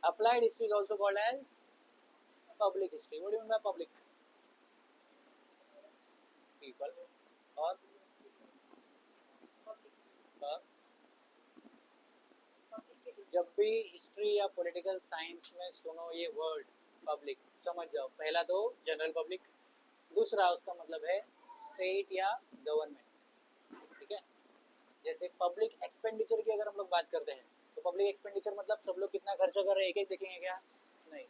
Applied history is also called as public history. What do you mean by public? People or जब भी history या political science में सुनो ये word public, समझ जाओ पहला तो जनरल पब्लिक, दूसरा उसका मतलब है स्टेट या गवर्नमेंट, ठीक है। जैसे पब्लिक एक्सपेंडिचर की अगर हम लोग बात करते हैं तो पब्लिक एक्सपेंडिचर मतलब सब लोग कितना खर्चा कर रहे हैं एक एक देखेंगे क्या, नहीं,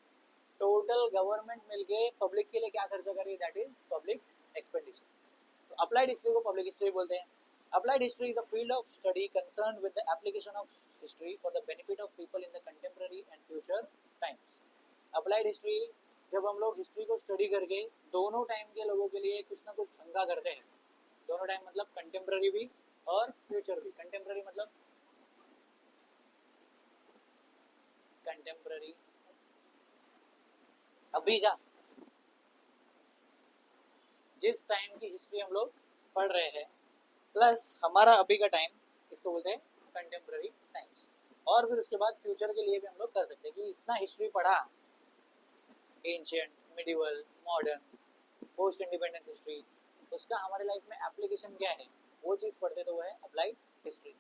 टोटल गवर्नमेंट मिलके पब्लिक के लिए क्या खर्चा कर रही है, दैट इज पब्लिक एक्सपेंडिचर। तो अप्लाइड हिस्ट्री को पब्लिक हिस्ट्री बोलते हैं। Applied history is a field of study concerned with the application of history for the benefit of people in the contemporary and future times. Applied history जब हम लोग history को study करके दोनों time के लोगों के लिए कुछ ना कुछ धंधा करते हैं, दोनों टाइम मतलब कंटेम्प्रेरी भी और फ्यूचर भी। कंटेम्प्रेरी मतलब कंटेम्प्रेरी अभी का, जिस टाइम की हिस्ट्री हम लोग पढ़ रहे हैं प्लस हमारा अभी का टाइम, इसको बोलते हैं कंटेम्प्रेरी टाइम्स। और फिर उसके बाद फ्यूचर के लिए भी हम लोग कर सकते हैं कि इतना हिस्ट्री पढ़ा, ancient, medieval, modern, post independence history, उसका हमारे लाइफ में एप्लीकेशन क्या है, वो चीज पढ़ते तो वो है applied history.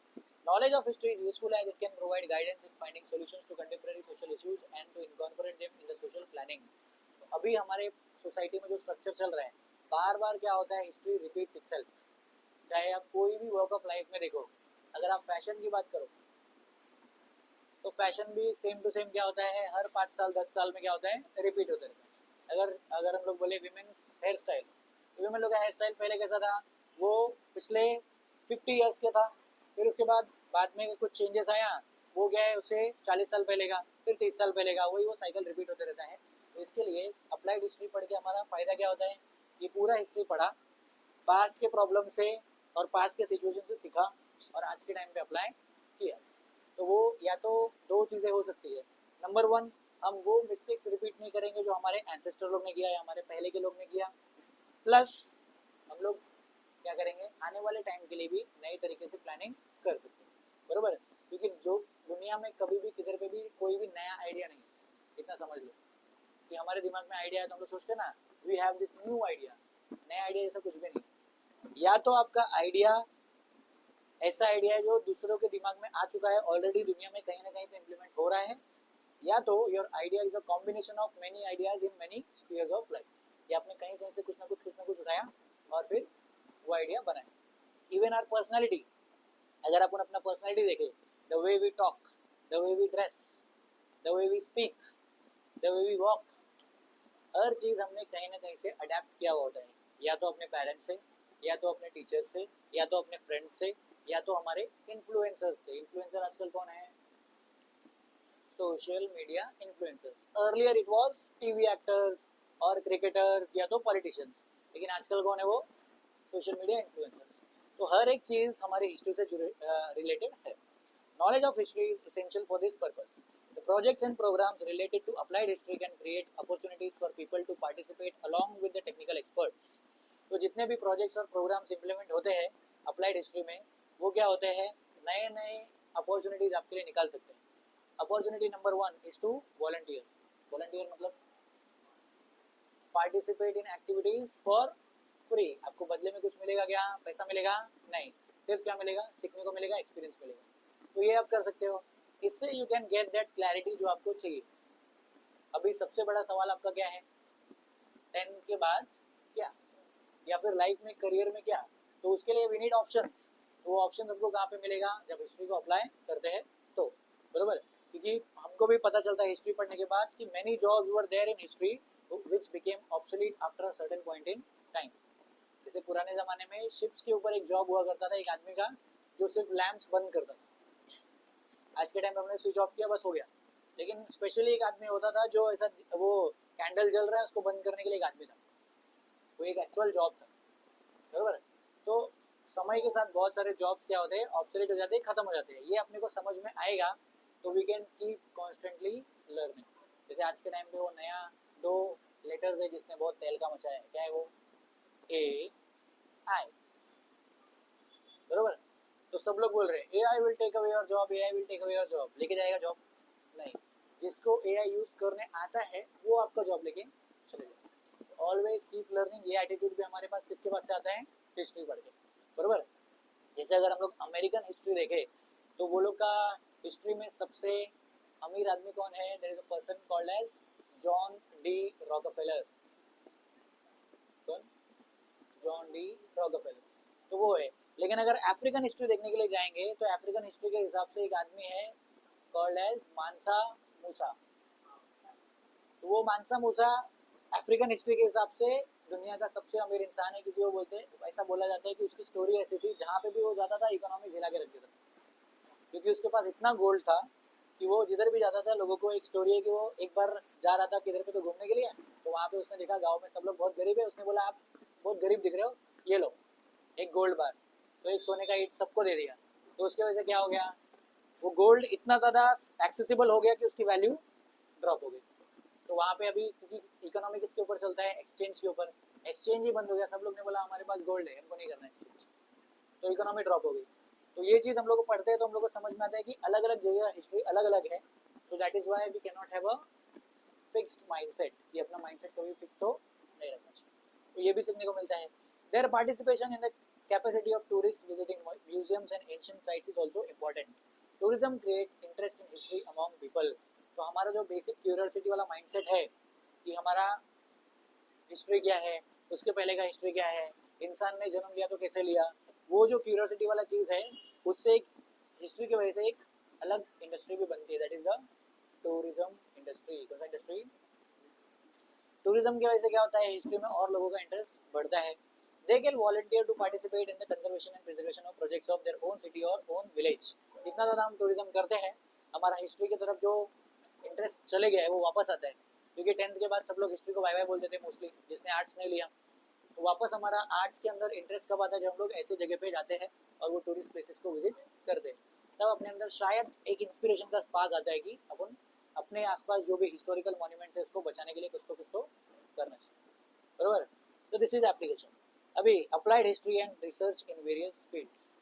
Knowledge of history is useful as it can provide guidance in finding solutions to contemporary social issues and to incorporate them in the social planning. तो अभी हमारे सोसाइटी में जो स्ट्रक्चर चल रहा है, बार बार क्या होता है, हिस्ट्री रिपीट्स इटसेल्फ। चाहे आप कोई भी वर्क ऑफ लाइफ में देखो, अगर आप फैशन की बात करो तो फैशन भी सेम टू सेम क्या होता है, हर 5 साल 10 साल में क्या होता है, रिपीट होता रहता है। अगर अगर हम लोग बोले विमेन्स हेयर स्टाइल, तो विमेन लोग का हेयर स्टाइल पहले कैसा था, वो पिछले 50 ईयर्स का था, फिर उसके बाद में कुछ चेंजेस आया, वो क्या है उससे 40 साल पहले का, फिर 30 साल पहले का, वही वो साइकिल रिपीट होते रहता है। तो इसके लिए अप्लाइड हिस्ट्री पढ़ के हमारा फायदा क्या होता है, ये पूरा हिस्ट्री पढ़ा, पास्ट के प्रॉब्लम से और पास्ट के सिचुएशन से सीखा और आज के टाइम पे अप्लाई किया। तो वो या तो दो चीज़ें हो सकती है, नंबर 1 हम वो मिस्टेक्स रिपीट नहीं करेंगे जो हमारे एंसेस्टर लोग ने किया या हमारे पहले के लोग ने किया, प्लस हम लोग क्या करेंगे, आने वाले टाइम के लिए भी नए तरीके से प्लानिंग कर सकते हैं, बरोबर है। क्योंकि जो दुनिया में कभी भी किधर पे भी कोई भी नया आइडिया नहीं, इतना समझ लो कि हमारे दिमाग में आइडिया है तो हम लोग सोचते हैं ना, we have this new idea, नया आइडिया जैसा कुछ भी नहीं। या तो आपका आइडिया ऐसा आइडिया है जो दूसरों के दिमाग में आ चुका है ऑलरेडी, दुनिया में कहीं ना कहीं पे इम्प्लीमेंट हो रहा है, या तो your idea is a combination of many ideas in many spheres of life, या आपने कहीं कहीं से कुछ ना कुछ उठाया और फिर वो आइडिया बनाया। इवन आवर पर्सनैलिटी, अगर अपन अपना पर्सनैलिटी देखें, the way we talk, the way we dress, the way we speak, the way we walk, हर चीज़ हमने कहीं ना कहीं से अडेप्ट किया हुआ होता है, या तो अपने पेरेंट्स से, या तो अपने टीचर्स से, या तो अपने फ्रेंड्स से, या तो हमारे इन्फ्लुएंसर्स से। इन्फ्लुएंसर आजकल कौन है, social media influencers. Earlier it was TV actors और क्रिकेटर्स या तो पॉलिटिशियंस, लेकिन आजकल कौन है वो, सोशल मीडिया इन्फ्लुएंसर्स। तो हर एक चीज़ हमारी हिस्ट्री से रिलेटेड है। Knowledge of history is essential for this purpose. The projects and programs related to applied history can create opportunities for people to participate along with the technical experts. तो जितने भी projects और programmes implement होते हैं applied history में, वो क्या होते हैं, नए नए अपॉर्चुनिटीज आपके लिए निकाल सकते हैं। Opportunity number 1 is to volunteer. Volunteer मतलब participate in activities for free. आपको बदले में कुछ मिलेगा क्या, पैसा मिलेगा नहीं, सिर्फ क्या मिलेगा, सीखने को मिलेगा, एक्सपीरियंस मिलेगा। तो ये आप कर सकते हो, इससे you can get that clarity जो आपको चाहिए। अभी सबसे बड़ा सवाल आपका क्या है, 10 के बाद क्या, या फिर लाइफ में करियर में क्या, तो उसके लिए वी नीड ऑप्शंस। तो वो ऑप्शन हमको कहाँ पे मिलेगा, जब हिस्ट्री को अप्लाई करते हैं तो, बरोबर। क्योंकि हमको भी पता चलता है हिस्ट्री पढ़ने के बाद कि many jobs were there in history which became obsolete after a certain point in time. जैसे पुराने जमाने में शिप्स के ऊपर एक जॉब हुआ करता था एक आदमी का, जो सिर्फ लैंप्स बंद करता था। आज के टाइम में हमने स्विच ऑफ किया बस हो गया, लेकिन स्पेशली एक आदमी होता था जो ऐसा, वो कैंडल जल रहा है उसको बंद करने के लिए एक आदमी था, वो एक एक्चुअल जॉब था, बराबर। तो समय के साथ बहुत सारे जॉब्स क्या होते हैं, ऑब्सोलीट हो जाते हैं, खत्म हो जाते हैं। ये अपने को समझ में आएगा तो we can keep constantly learning. जैसे आज के टाइम पे वो नया 2 लेटर्स है जिसने बहुत तेल का मचाया है, क्या है वो, AI, बरोबर। तो सब लोग बोल रहे हैं AI will take away your job, AI will take away your job. लेके जाएगा जॉब नहीं, जिसको एआई यूज करने आता है वो आपका जॉब लेके चले जाए। ऑलवेज कीप लर्निंग, ये एटीट्यूड भी हमारे पास किसके पास से आता है, हिस्ट्री पढ़ के, बरोबर। जैसे अगर हम लोग अमेरिकन हिस्ट्री देखें तो वो लोग का हिस्ट्री में सबसे अमीर आदमी कौन है, there is a person called as John D Rockefeller. कौन, जॉन डी रॉकफेलर, तो वो है। लेकिन अगर अफ्रीकन हिस्ट्री देखने के लिए जाएंगे तो अफ्रीकन हिस्ट्री के हिसाब से एक आदमी है कॉल्ड एज मानसा मूसा। तो वो मानसा मूसा अफ्रीकन हिस्ट्री के हिसाब से दुनिया का सबसे अमीर इंसान है, क्योंकि वो बोलते हैं, ऐसा बोला जाता है कि उसकी स्टोरी ऐसी थी जहाँ पे भी वो जाता था इकोनॉमी हिला के रख देता था, क्योंकि उसके पास इतना गोल्ड था कि वो जिधर भी जाता था लोगों को, एक स्टोरी है कि वो एक बार जा रहा था किधर पे तो घूमने के लिए, तो वहाँ पे उसने देखा गाँव में सब लोग बहुत गरीब है, उसने बोला आप बहुत गरीब दिख रहे हो, ये लो एक गोल्ड बार, तो एक सोने का ईंट सबको दे दिया। तो उसकी वजह से क्या हो गया, वो गोल्ड इतना ज़्यादा एक्सेसिबल हो गया कि उसकी वैल्यू ड्रॉप हो गई। तो वहाँ पे अभी क्योंकि इकोनॉमी किसके ऊपर चलता है, एक्सचेंज के ऊपर, एक्सचेंज ही बंद हो गया, सब लोग ने बोला हमारे पास गोल्ड है हमको नहीं करना एक्सचेंज, तो इकोनॉमी ड्रॉप हो गई। तो ये चीज़ हम लोग को पढ़ते हैं तो हम लोग को समझ में आता है कि अलग अलग जगह हिस्ट्री अलग अलग है, तो that is why we can not have a fixed mindset, कि अपना माइंडसेट कभी फिक्स तो नहीं रखना चाहिए। तो ये भी सीखने को मिलता है। Their participation in the capacity of tourist visiting museums and ancient sites is also important. Tourism creates interest in history among people. तो हमारा जो बेसिक क्यूरियोसिटी वाला माइंडसेट है कि हमारा हिस्ट्री क्या है, उसके पहले का हिस्ट्री क्या है, इंसान ने जन्म लिया तो कैसे लिया, वो जो क्यूरियोसिटी वाला चीज़ है उससे एक हिस्ट्री की वजह से एक अलग इंडस्ट्री भी बनती है, that is the tourism industry. कौन सा इंडस्ट्री, टूरिज्म की वजह से क्या होता है, हिस्ट्री में और लोगों का इंटरेस्ट बढ़ता है। They can volunteer to participate in the conservation and preservation of projects of their own city और ओन विलेज। जितना ज़्यादा हम टूरिज्म करते हैं हमारा हिस्ट्री की तरफ जो इंटरेस्ट चले गया है वो वापस आता है, क्योंकि 10th के बाद सब लोग हिस्ट्री को बाय बाय बोलते थे मोस्टली, जिसने आर्ट्स नहीं लिया। तो वापस हमारा आर्ट्स के अंदर इंटरेस्ट कब आता है, जब हम लोग ऐसे जगह पे जाते हैं और वो टूरिस्ट प्लेसेस को विजिट करते हैं, तब अपने अंदर शायद एक इंस्पिरेशन का स्पार्क आता है कि अपन अपने आसपास जो भी हिस्टोरिकल मॉन्यूमेंट्स है उसको बचाने के लिए कुछ तो करना चाहिए, बरोबर। तो दिस इज एप्लीकेशन। अभी applied history and research in various fields.